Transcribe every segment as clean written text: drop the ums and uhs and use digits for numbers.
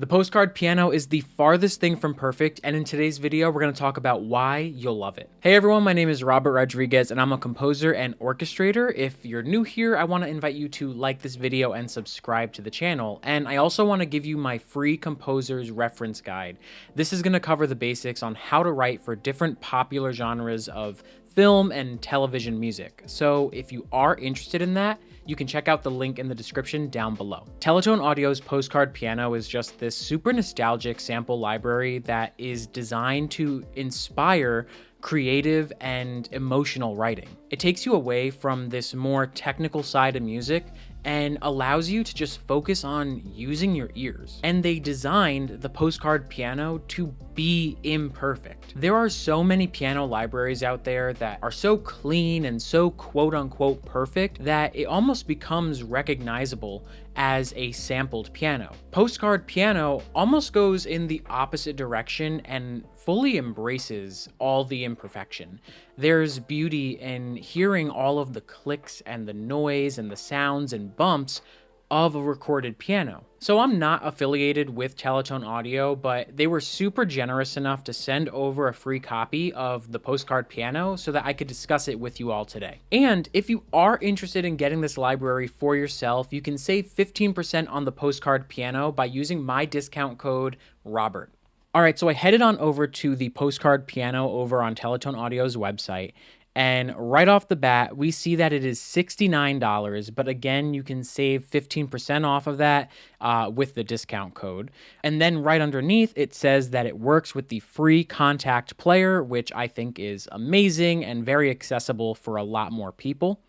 The postcard piano is the farthest thing from perfect, and in today's video, we're going to talk about why you'll love it. Hey everyone, my name is Robert Rodriguez, and I'm a composer and orchestrator. If you're new here, I want to invite you to like this video and subscribe to the channel. And I also want to give you my free composer's reference guide. This is going to cover the basics on how to write for different popular genres of film and television music. So if you are interested in that, you can check out the link in the description down below. Teletone Audio's Postcard Piano is just this super nostalgic sample library that is designed to inspire creative and emotional writing. It takes you away from this more technical side of music and allows you to just focus on using your ears. And they designed the postcard piano to be imperfect. There are so many piano libraries out there that are so clean and so quote unquote perfect that it almost becomes recognizable as a sampled piano. Postcard piano almost goes in the opposite direction and fully embraces all the imperfection. There's beauty in hearing all of the clicks and the noise and the sounds and bumps of a recorded piano. So I'm not affiliated with Teletone Audio, but they were super generous enough to send over a free copy of the postcard piano so that I could discuss it with you all today. And if you are interested in getting this library for yourself, you can save 15% on the postcard piano by using my discount code Robert. All right, so I headed on over to the postcard piano over on Teletone Audio's website. And right off the bat, we see that it is $69, but again, you can save 15% off of that with the discount code. And then right underneath, it says that it works with the free Kontakt player, which I think is amazing and very accessible for a lot more people.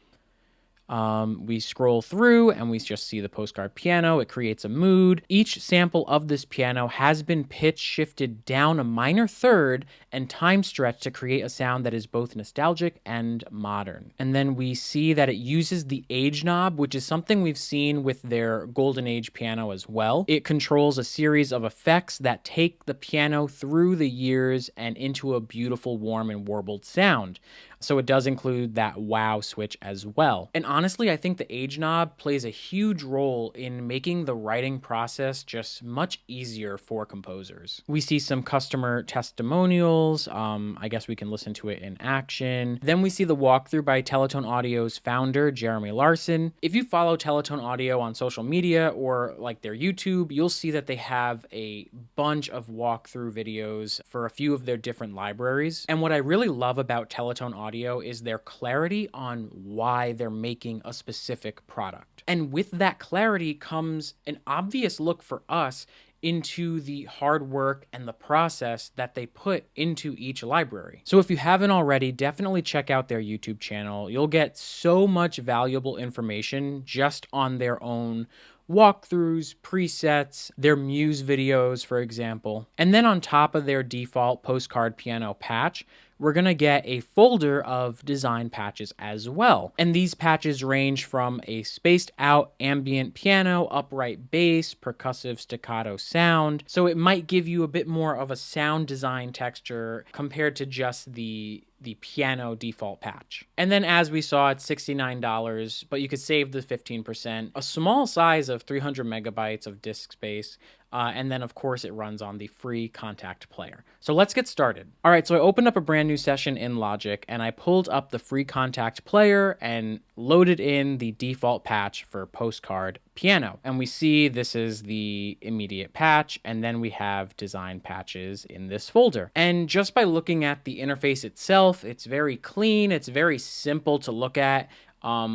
We scroll through and we just see the postcard piano. It creates a mood. Each sample of this piano has been pitch shifted down a minor third and time stretched to create a sound that is both nostalgic and modern. And then we see that it uses the age knob, which is something we've seen with their golden age piano as well. It controls a series of effects that take the piano through the years and into a beautiful, warm, and warbled sound. So it does include that wow switch as well. And honestly, I think the age knob plays a huge role in making the writing process just much easier for composers. We see some customer testimonials. I guess we can listen to it in action. Then we see the walkthrough by Teletone Audio's founder, Jeremy Larson. If you follow Teletone Audio on social media or like their YouTube, you'll see that they have a bunch of walkthrough videos for a few of their different libraries. And what I really love about Teletone Audio is their clarity on why they're making a specific product. And with that clarity comes an obvious look for us into the hard work and the process that they put into each library. So if you haven't already, definitely check out their YouTube channel. You'll get so much valuable information just on their own walkthroughs, presets, their Muse videos, for example. And then on top of their default postcard piano patch, we're going to get a folder of design patches as well. And these patches range from a spaced out ambient piano, upright bass, percussive staccato sound. So it might give you a bit more of a sound design texture compared to just the piano default patch. And then as we saw, it's $69, but you could save the 15%, a small size of 300 megabytes of disk space. And then of course it runs on the free Kontakt player. So let's get started. All right, so I opened up a brand new session in Logic and I pulled up the free Kontakt player and loaded in the default patch for postcard piano. And we see this is the immediate patch, and then we have design patches in this folder. And just by looking at the interface itself, it's very clean, it's very simple to look at.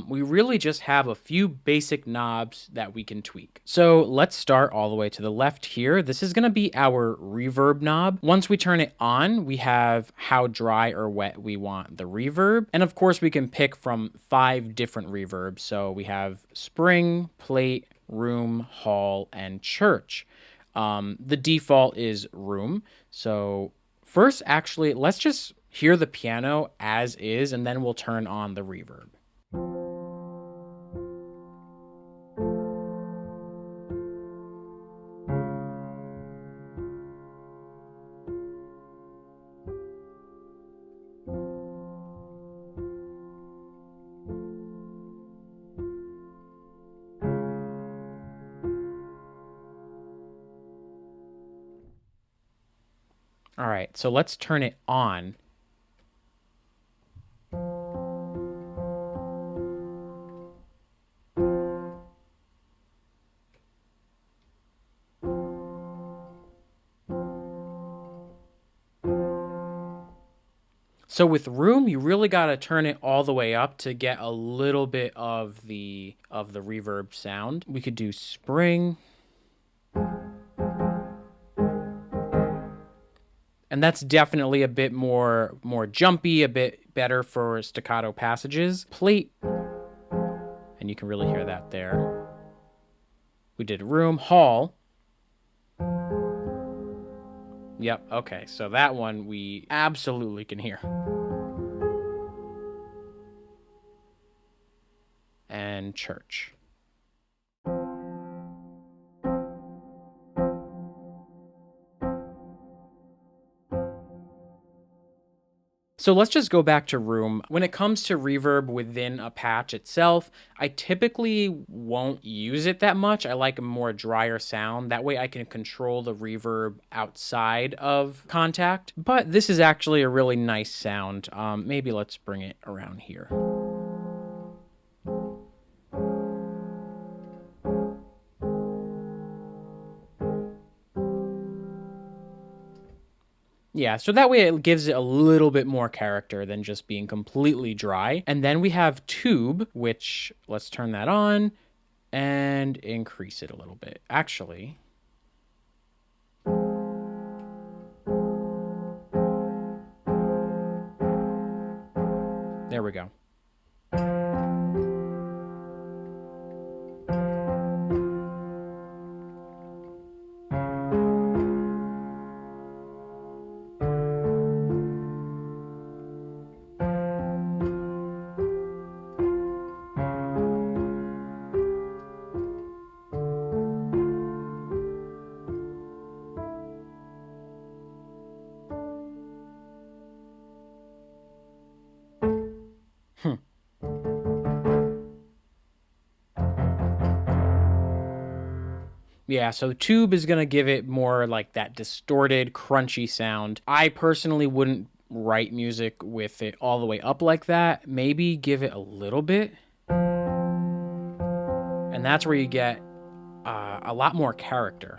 We really just have a few basic knobs that we can tweak. So let's start all the way to the left here. This is going to be our reverb knob. Once we turn it on, we have how dry or wet we want the reverb. And of course, we can pick from 5 different reverbs. So we have spring, plate, room, hall, and church. The default is room. So first, actually, let's just hear the piano as is, and then we'll turn on the reverb. All right, so let's turn it on. So with room, you really got to turn it all the way up to get a little bit of the reverb sound. We could do spring. And that's definitely a bit more jumpy, a bit better for staccato passages. Plate. And you can really hear that there. We did room, hall. Yep, okay, so that one we absolutely can hear. And church. So let's just go back to room. When it comes to reverb within a patch itself, I typically won't use it that much. I like a more drier sound. That way I can control the reverb outside of Kontakt. But this is actually a really nice sound. Maybe let's bring it around here. Yeah, so that way it gives it a little bit more character than just being completely dry. And then we have tube, which let's turn that on and increase it a little bit. Actually, there we go. Yeah, so tube is going to give it more like that distorted, crunchy sound. I personally wouldn't write music with it all the way up like that. Maybe give it a little bit. And that's where you get a lot more character.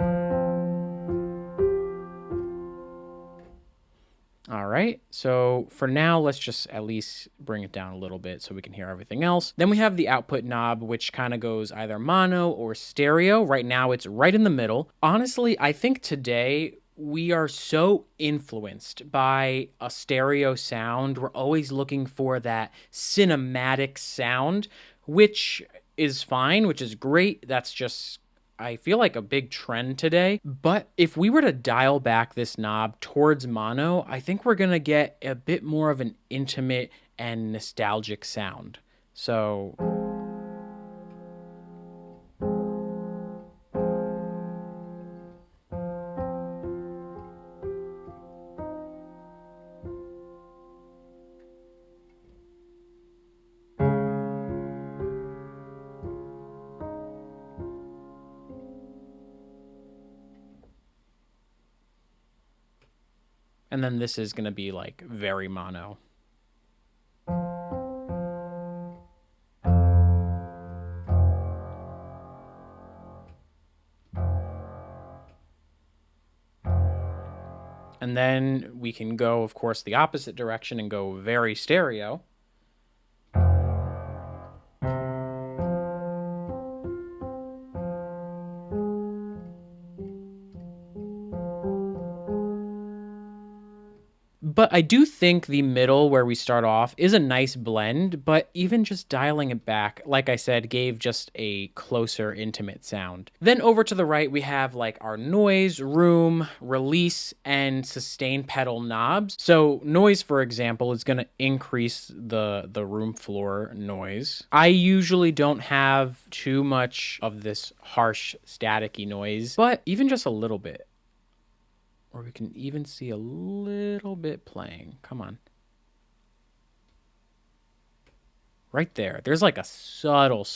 All right, so for now, let's just at least bring it down a little bit so we can hear everything else. Then we have the output knob, which kind of goes either mono or stereo. Right now, it's right in the middle. Honestly, I think today we are so influenced by a stereo sound. We're always looking for that cinematic sound, which is fine, which is great. That's just, I feel like, a big trend today. But if we were to dial back this knob towards mono, I think we're going to get a bit more of an intimate and nostalgic sound. So and then this is going to be like very mono. And then we can go, of course, the opposite direction and go very stereo. But I do think the middle where we start off is a nice blend, but even just dialing it back, like I said, gave just a closer, intimate sound. Then over to the right, we have like our noise, room, release, and sustain pedal knobs. So noise, for example, is going to increase the room floor noise. I usually don't have too much of this harsh, staticky noise, but even just a little bit. Or we can even see a little bit playing. Come on. Right there. There's like a subtle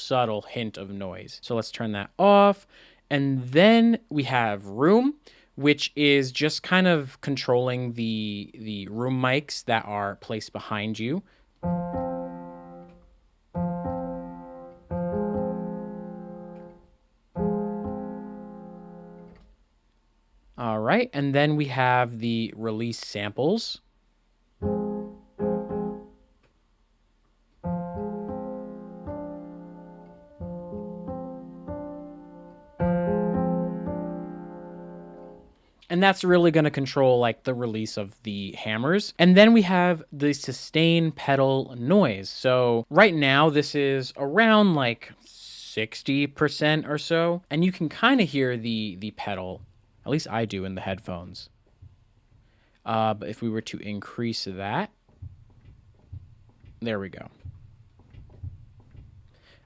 hint of noise. So let's turn that off. And then we have room, which is just kind of controlling the room mics that are placed behind you. All right, and then we have the release samples. And that's really going to control like the release of the hammers. And then we have the sustain pedal noise. So right now this is around like 60% or so. And you can kind of hear the pedal, at least I do in the headphones. But if we were to increase that, there we go.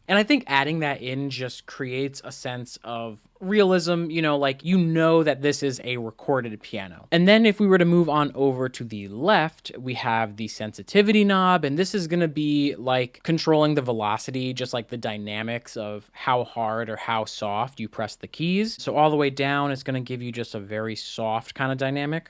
And I think adding that in just creates a sense of realism, like that this is a recorded piano. And then if we were to move on over to the left, we have the sensitivity knob, and this is going to be like controlling the velocity, just like the dynamics of how hard or how soft you press the keys. So all the way down, it's going to give you just a very soft kind of dynamic.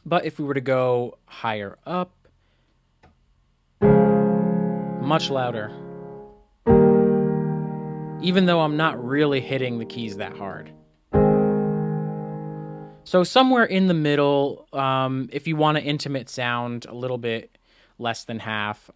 But if we were to go higher up, much louder, even though I'm not really hitting the keys that hard. So somewhere in the middle, if you want an intimate sound, a little bit less than half,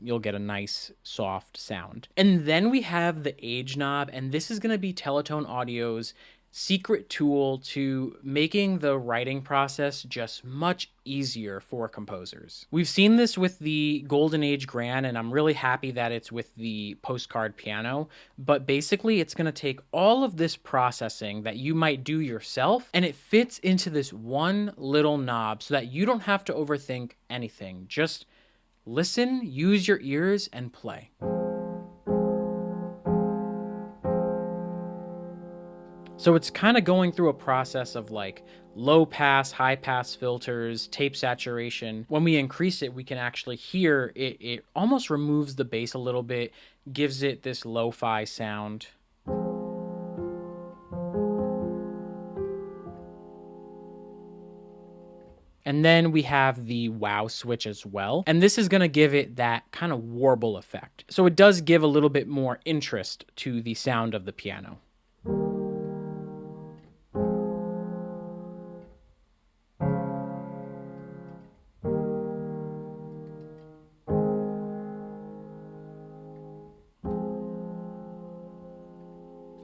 you'll get a nice soft sound. And then we have the age knob, and this is going to be Teletone Audio's secret tool to making the writing process just much easier for composers. We've seen this with the Golden Age Grand, and I'm really happy that it's with the Postcard Piano, but basically it's going to take all of this processing that you might do yourself, and it fits into this one little knob so that you don't have to overthink anything. Just listen, use your ears, and play. So it's kind of going through a process of like low pass, high pass filters, tape saturation. When we increase it, we can actually hear it. It almost removes the bass a little bit, gives it this lo-fi sound. And then we have the wow switch as well. And this is going to give it that kind of warble effect. So it does give a little bit more interest to the sound of the piano.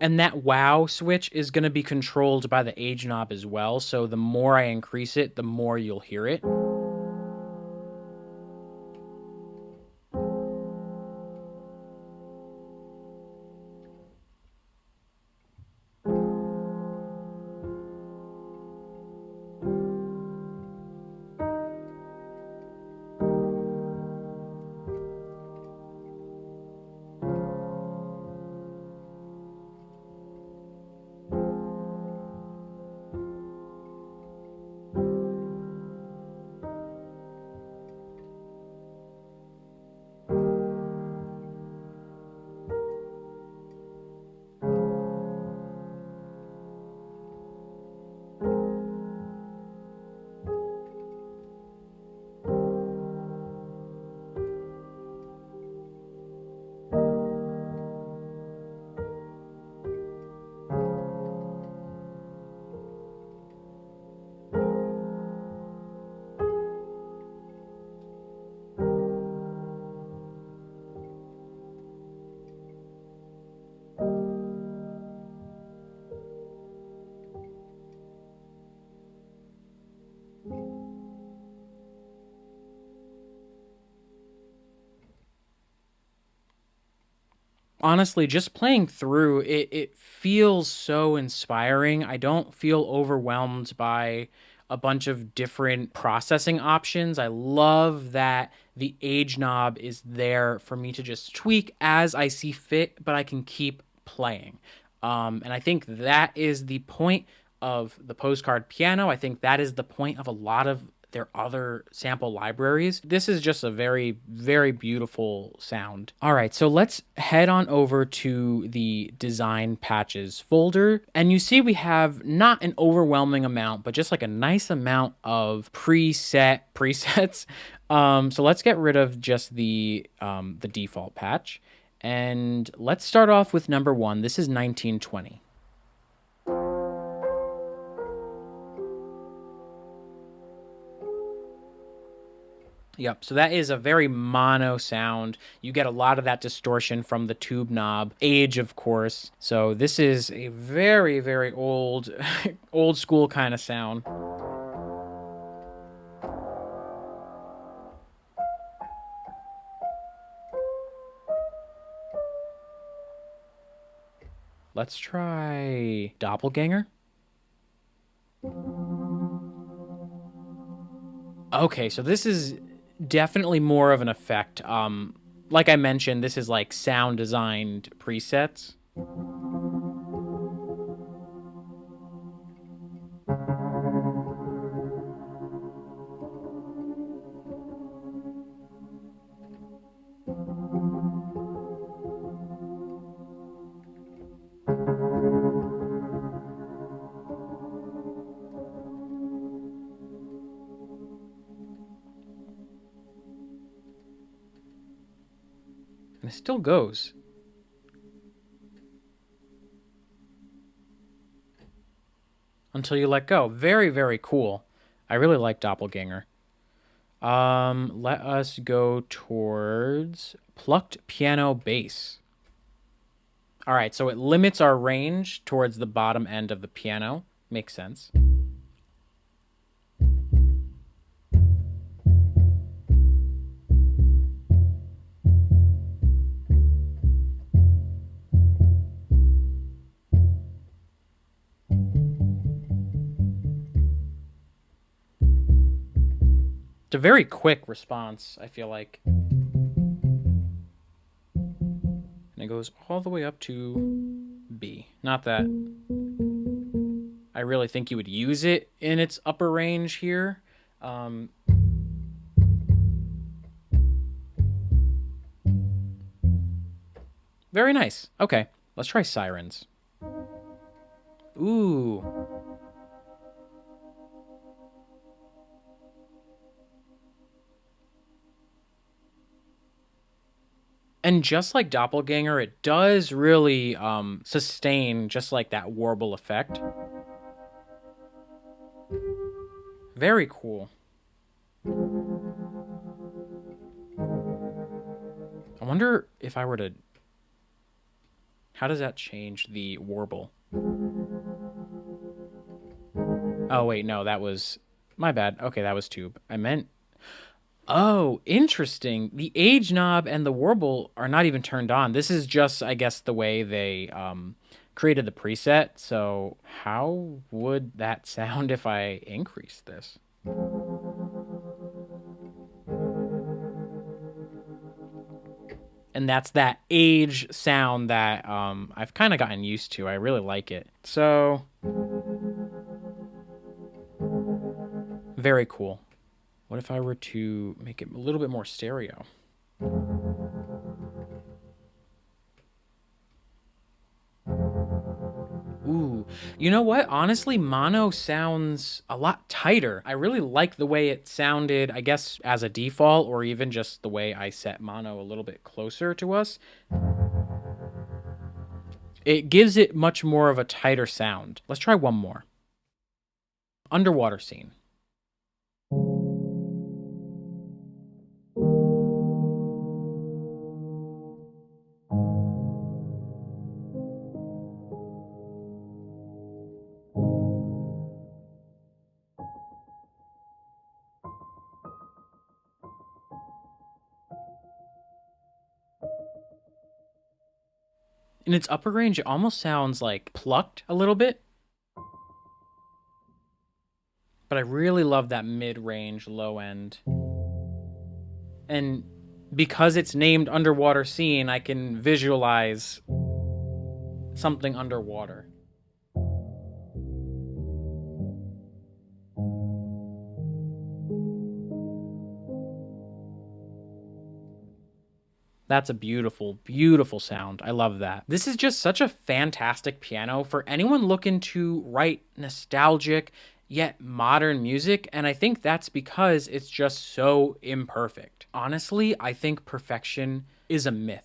And that wow switch is going to be controlled by the age knob as well. So the more I increase it, the more you'll hear it. Honestly, just playing through it feels so inspiring. I don't feel overwhelmed by a bunch of different processing options. I love that the age knob is there for me to just tweak as I see fit, but I can keep playing. And I think that is the point of the Postcard Piano. I think that is the point of a lot of their other sample libraries. This is just a very, very beautiful sound. All right, so let's head on over to the design patches folder. And you see we have not an overwhelming amount, but just like a nice amount of presets. So let's get rid of just the default patch. And let's start off with number 1. This is 1920. Yep, so that is a very mono sound. You get a lot of that distortion from the tube knob. Age, of course. So this is a very, very old, old school kind of sound. Let's try Doppelganger. Okay, so this is definitely more of an effect. Like I mentioned, this is like sound designed presets. And it still goes. Until you let go. Very, very cool. I really like Doppelganger. Let us go towards plucked piano bass. All right, so it limits our range towards the bottom end of the piano. Makes sense. It's a very quick response, I feel like. And it goes all the way up to B. Not that I really think you would use it in its upper range here. Very nice. Okay, let's try sirens. Ooh. And just like Doppelganger, it does really sustain just like that warble effect. Very cool. I wonder if I were to... How does that change the warble? Oh, wait, no, that was... My bad. Okay, that was tube. I meant... Oh, interesting. The age knob and the warble are not even turned on. This is just, I guess, the way they created the preset. So how would that sound if I increase this? And that's that age sound that I've kind of gotten used to. I really like it. So, very cool. What if I were to make it a little bit more stereo? Ooh, you know what? Honestly, mono sounds a lot tighter. I really like the way it sounded, I guess, as a default, or even just the way I set mono a little bit closer to us. It gives it much more of a tighter sound. Let's try one more. Underwater scene. In its upper range, it almost sounds like plucked a little bit. But I really love that mid-range, low end. And because it's named Underwater Scene, I can visualize something underwater. That's a beautiful, beautiful sound. I love that. This is just such a fantastic piano for anyone looking to write nostalgic yet modern music, and I think that's because it's just so imperfect. Honestly, I think perfection is a myth.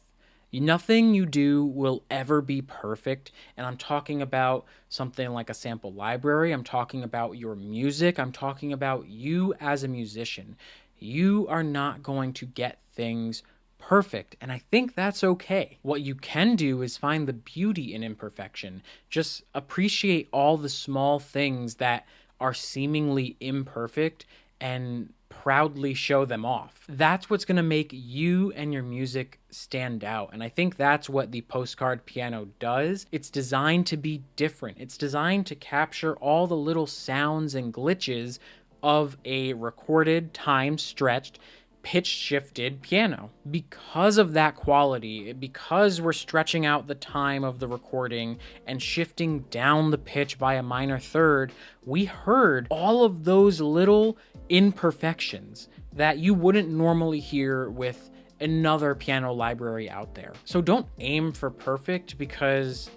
Nothing you do will ever be perfect, and I'm talking about something like a sample library. I'm talking about your music. I'm talking about you as a musician. You are not going to get things perfect, and I think that's okay. What you can do is find the beauty in imperfection. Just appreciate all the small things that are seemingly imperfect and proudly show them off. That's what's going to make you and your music stand out. And I think that's what the postcard piano does. It's designed to be different. It's designed to capture all the little sounds and glitches of a recorded, time-stretched, pitch-shifted piano. Because of that quality, because we're stretching out the time of the recording and shifting down the pitch by a minor third, we heard all of those little imperfections that you wouldn't normally hear with another piano library out there. So don't aim for perfect because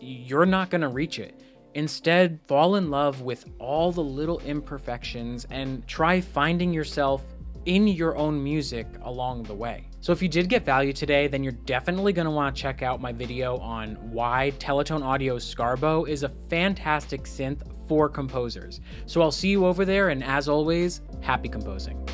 you're not going to reach it. Instead, fall in love with all the little imperfections and try finding yourself in your own music along the way. So if you did get value today, then you're definitely going to want to check out my video on why Teletone Audio's Scarbo is a fantastic synth for composers. So I'll see you over there, and as always, happy composing.